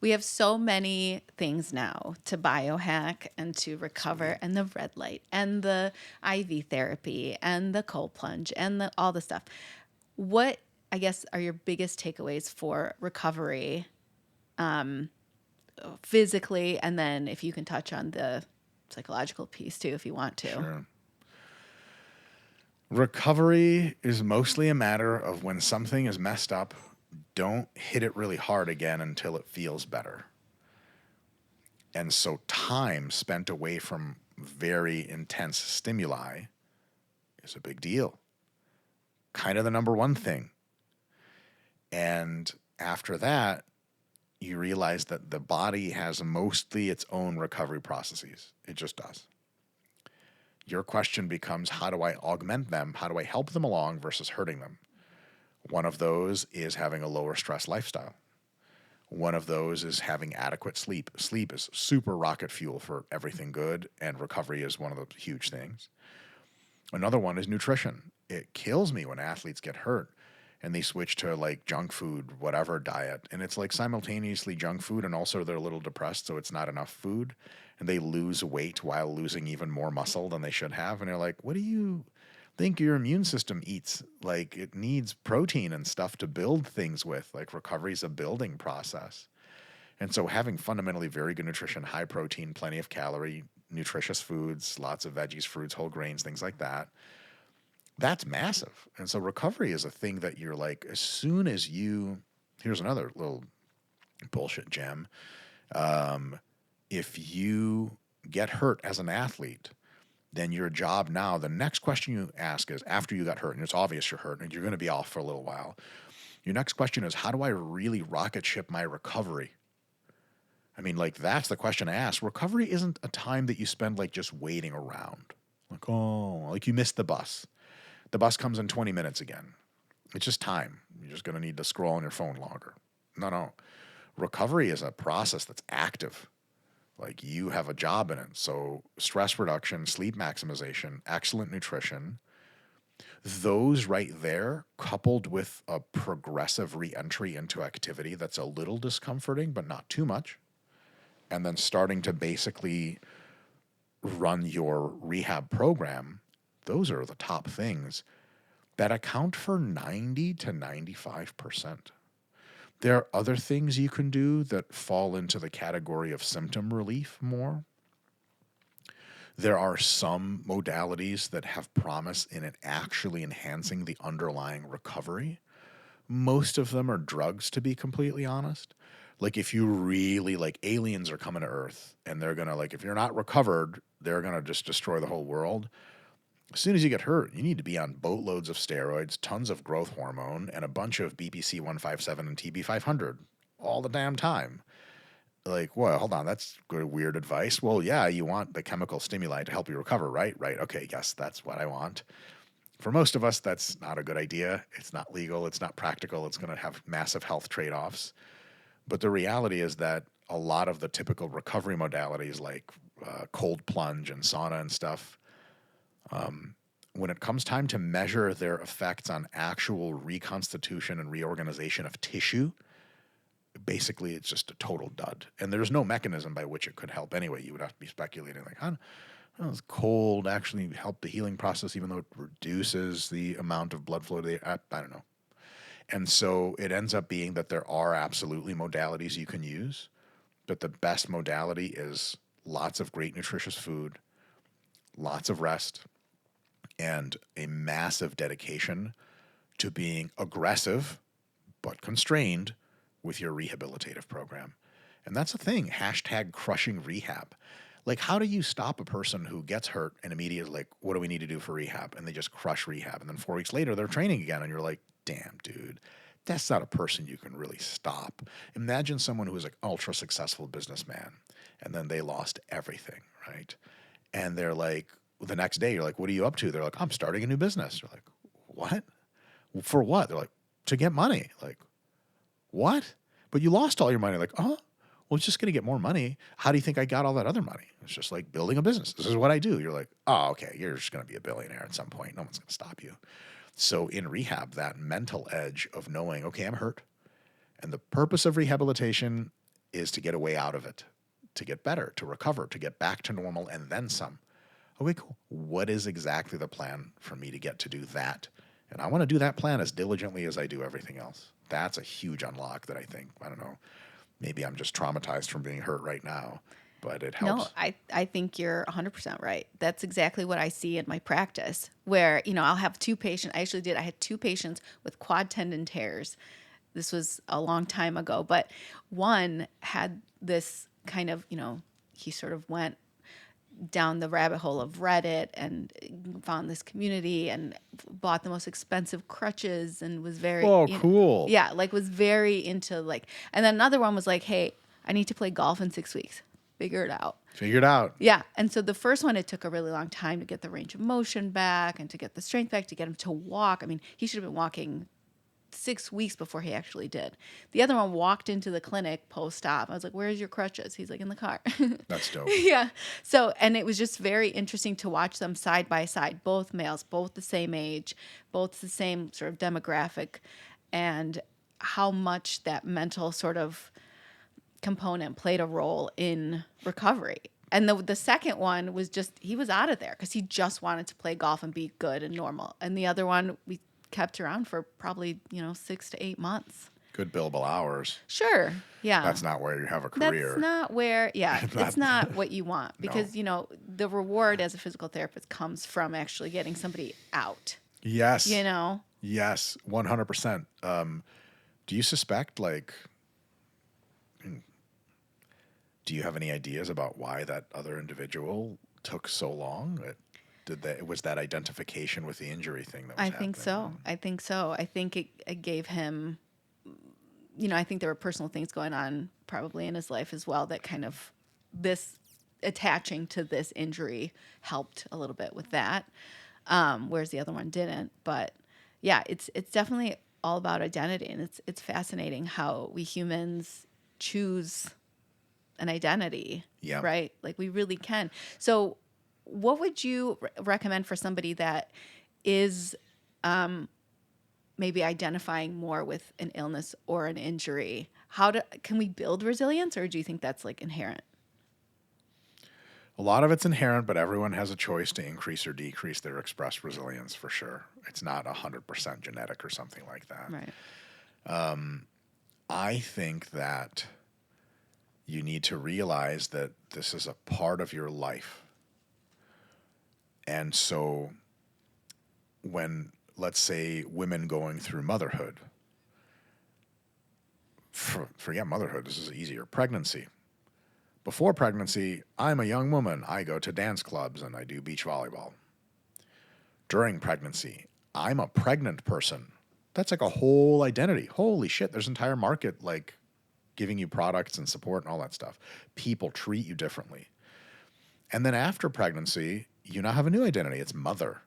we have so many things now to biohack and to recover, and the red light and the IV therapy and the cold plunge and all the stuff. What, I guess, are your biggest takeaways for recovery physically? And then if you can touch on the psychological piece too, if you want to. Sure. Recovery is mostly a matter of when something is messed up, don't hit it really hard again until it feels better. And so time spent away from very intense stimuli is a big deal. Kind of the number one thing. And after that, you realize that the body has mostly its own recovery processes. It just does. Your question becomes, how do I augment them? How do I help them along versus hurting them? One of those is having a lower stress lifestyle. One of those is having adequate sleep. Sleep is super rocket fuel for everything good, and recovery is one of the huge things. Another one is nutrition. It kills me when athletes get hurt and they switch to like junk food, whatever diet. And it's like simultaneously junk food and also they're a little depressed, so it's not enough food. And they lose weight while losing even more muscle than they should have. And they're like, what do you think your immune system eats? Like, it needs protein and stuff to build things with. Like, recovery is a building process. And so having fundamentally very good nutrition, high protein, plenty of calorie, nutritious foods, lots of veggies, fruits, whole grains, things like that, That's massive. And so recovery is a thing that you're like, as soon as you, here's another little bullshit gem. If you get hurt as an athlete, then your job now, the next question you ask is after you got hurt, and it's obvious you're hurt and you're going to be off for a little while. Your next question is, how do I really rocket ship my recovery? I mean, like, that's the question I ask. Recovery isn't a time that you spend like just waiting around. Like, oh, like you missed the bus. The bus comes in 20 minutes again. It's just time. You're just going to need to scroll on your phone longer. No. Recovery is a process that's active. Like, you have a job in it. So stress reduction, sleep maximization, excellent nutrition, those right there, coupled with a progressive re-entry into activity that's a little discomforting, but not too much, and then starting to basically run your rehab program, those are the top things that account for 90 to 95%. There are other things you can do that fall into the category of symptom relief more. There are some modalities that have promise in it actually enhancing the underlying recovery. Most of them are drugs, to be completely honest. Like, if you really, like, aliens are coming to Earth and they're going to, like, if you're not recovered, they're going to just destroy the whole world. As soon as you get hurt, you need to be on boatloads of steroids, tons of growth hormone, and a bunch of BPC 157 and TB 500 all the damn time. Like, well, hold on, that's good, weird advice. Well, yeah, you want the chemical stimuli to help you recover, right? Right. Okay, yes, that's what I want. For most of us, that's not a good idea. It's not legal. It's not practical. It's going to have massive health trade-offs. But the reality is that a lot of the typical recovery modalities like cold plunge and sauna and stuff, when it comes time to measure their effects on actual reconstitution and reorganization of tissue, basically it's just a total dud. And there's no mechanism by which it could help anyway. You would have to be speculating like, how does cold actually help the healing process even though it reduces the amount of blood flow to the, I don't know. And so it ends up being that there are absolutely modalities you can use, but the best modality is lots of great nutritious food, lots of rest, and a massive dedication to being aggressive but constrained with your rehabilitative program. And that's the thing, hashtag crushing rehab. Like, how do you stop a person who gets hurt and immediately like, what do we need to do for rehab? And they just crush rehab. And then 4 weeks later, they're training again. And you're like, damn, dude, that's not a person you can really stop. Imagine someone who is like ultra successful businessman and then they lost everything, right? And they're like, the next day, you're like, what are you up to? They're like, I'm starting a new business. You're like, what? For what? They're like, to get money. Like, what? But you lost all your money. Like, oh, well, it's just going to get more money. How do you think I got all that other money? It's just like building a business. This is what I do. You're like, oh, okay, you're just going to be a billionaire at some point. No one's going to stop you. So in rehab, that mental edge of knowing, okay, I'm hurt. And the purpose of rehabilitation is to get a way out of it, to get better, to recover, to get back to normal, and then some. Okay, cool. What is exactly the plan for me to get to do that? And I want to do that plan as diligently as I do everything else. That's a huge unlock that I think, I don't know, maybe I'm just traumatized from being hurt right now, but it helps. No, I think you're 100% right. That's exactly what I see in my practice where, I'll have two patients. I had two patients with quad tendon tears. This was a long time ago, but one had this kind of, he sort of went down the rabbit hole of Reddit and found this community and bought the most expensive crutches and was very cool. Yeah, like was very into like, and then another one was like, hey, I need to play golf in 6 weeks. Figure it out. Yeah. And so the first one, it took a really long time to get the range of motion back and to get the strength back, to get him to walk. I mean, he should have been walking 6 weeks before he actually did. The other one walked into the clinic post-op. I was like, where's your crutches? He's like, in the car. That's dope. Yeah. So, and it was just very interesting to watch them side by side, both males, both the same age, both the same sort of demographic, and how much that mental sort of component played a role in recovery. And the second one was just, he was out of there because he just wanted to play golf and be good and normal. And the other one, we kept around for probably, 6 to 8 months. Good billable hours. Sure. Yeah. That's not where you have a career. That's not where, it's not what you want because, No. the reward as a physical therapist comes from actually getting somebody out. Yes. You know? Yes, 100%. Do you suspect, like, do you have any ideas about why that other individual took so long? Was that identification with the injury thing that was I think happening? so. I think so. I think it gave him, I think there were personal things going on probably in his life as well that kind of this attaching to this injury helped a little bit with that, whereas the other one didn't. But yeah, it's definitely all about identity, and it's fascinating how we humans choose an identity, Yeah. right? Like we really can. So, what would you recommend for somebody that is maybe identifying more with an illness or an injury? Can we build resilience, or do you think that's like inherent? A lot of it's inherent, but everyone has a choice to increase or decrease their expressed resilience for sure. It's not 100% genetic or something like that. Right. I think that you need to realize that this is a part of your life. And so when, let's say, women going through motherhood, forget motherhood, this is easier, pregnancy. Before pregnancy, I'm a young woman. I go to dance clubs and I do beach volleyball. During pregnancy, I'm a pregnant person. That's like a whole identity. Holy shit, there's an entire market like giving you products and support and all that stuff. People treat you differently. And then after pregnancy, you now have a new identity. It's mother.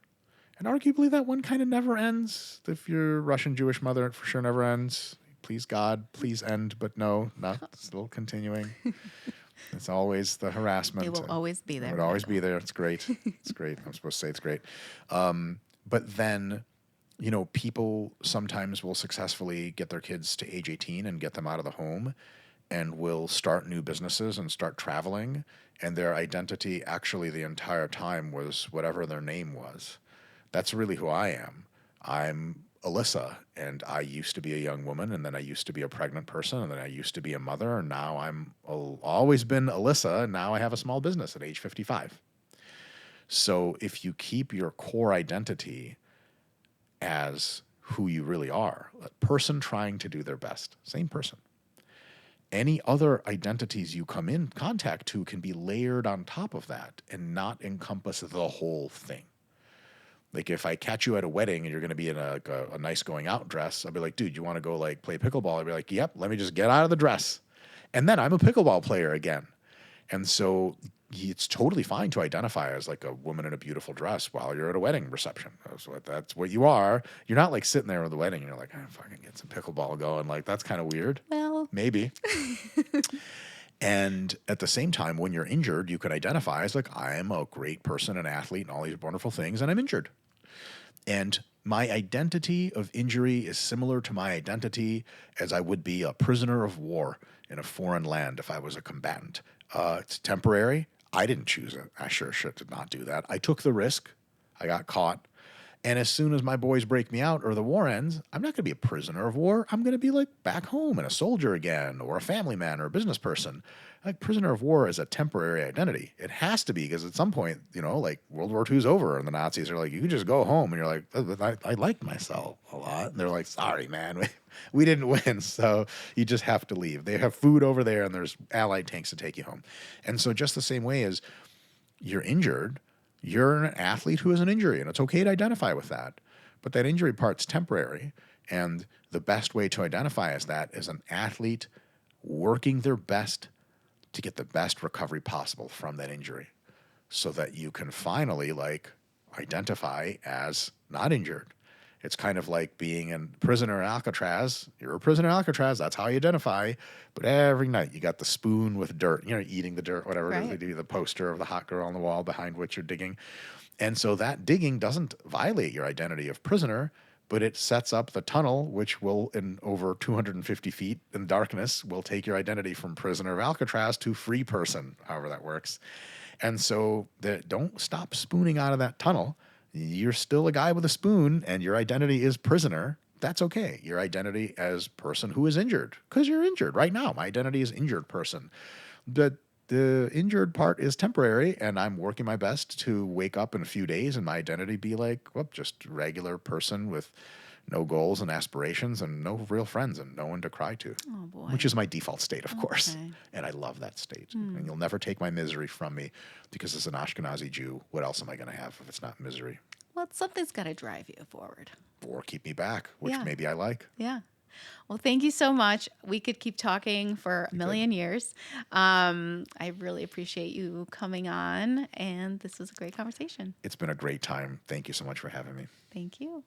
And arguably that one kind of never ends. If you're Russian Jewish mother, it for sure never ends. Please God, please end, but no, not still continuing. It's always the harassment. It will always be there. It will always be there. It's great. It's great. I'm supposed to say it's great. But then, people sometimes will successfully get their kids to age 18 and get them out of the home and will start new businesses and start traveling. And their identity actually the entire time was whatever their name was. That's really who I am. I'm Alyssa, and I used to be a young woman, and then I used to be a pregnant person, and then I used to be a mother, and now I'm always been Alyssa, and now I have a small business at age 55. So if you keep your core identity as who you really are, a person trying to do their best, same person. Any other identities you come in contact to can be layered on top of that and not encompass the whole thing. Like if I catch you at a wedding and you're going to be in a nice going out dress, I'll be like, dude, you want to go like play pickleball? I'll be like, yep, let me just get out of the dress. And then I'm a pickleball player again. And so it's totally fine to identify as like a woman in a beautiful dress while you're at a wedding reception. That's what you are. You're not like sitting there at the wedding and you're like, I'm fucking get some pickleball going. Like that's kind of weird. Well, maybe. And at the same time, when you're injured, you can identify as like, I am a great person, an athlete, and all these wonderful things, and I'm injured. And my identity of injury is similar to my identity as I would be a prisoner of war in a foreign land if I was a combatant. It's temporary. I didn't choose it. I sure shit did not do that. I took the risk. I got caught. And as soon as my boys break me out or the war ends, I'm not going to be a prisoner of war. I'm going to be like back home and a soldier again or a family man or a business person. Like prisoner of war is a temporary identity. It has to be because at some point, like World War II is over and the Nazis are like, you can just go home. And you're like, I liked myself a lot. And they're like, sorry, man, we didn't win. So you just have to leave. They have food over there and there's allied tanks to take you home. And so just the same way as you're injured, you're an athlete who has an injury, and it's okay to identify with that. But that injury part's temporary, and the best way to identify as that is an athlete working their best to get the best recovery possible from that injury so that you can finally, identify as not injured. It's kind of like being a prisoner in Alcatraz. You're a prisoner in Alcatraz. That's how you identify. But every night you got the spoon with dirt, eating the dirt, whatever it is they do, the poster of the hot girl on the wall behind which you're digging. And so that digging doesn't violate your identity of prisoner, but it sets up the tunnel, which will, in over 250 feet in darkness, will take your identity from prisoner of Alcatraz to free person, however that works. And so don't stop spooning out of that tunnel. You're still a guy with a spoon and your identity is prisoner. That's okay. Your identity as person who is injured, because you're injured right now. My identity is injured person. But the injured part is temporary, and I'm working my best to wake up in a few days and my identity be like, well, just a regular person with no goals and aspirations and no real friends and no one to cry to. Oh boy. Which is my default state, of course. Okay. And I love that state. And you'll never take my misery from me, because as an Ashkenazi Jew, what else am I going to have if it's not misery? Well, something's got to drive you forward. Or keep me back, which Yeah. maybe I like. Yeah. Well, thank you so much. We could keep talking for a million years. I really appreciate you coming on, and this was a great conversation. It's been a great time. Thank you so much for having me. Thank you.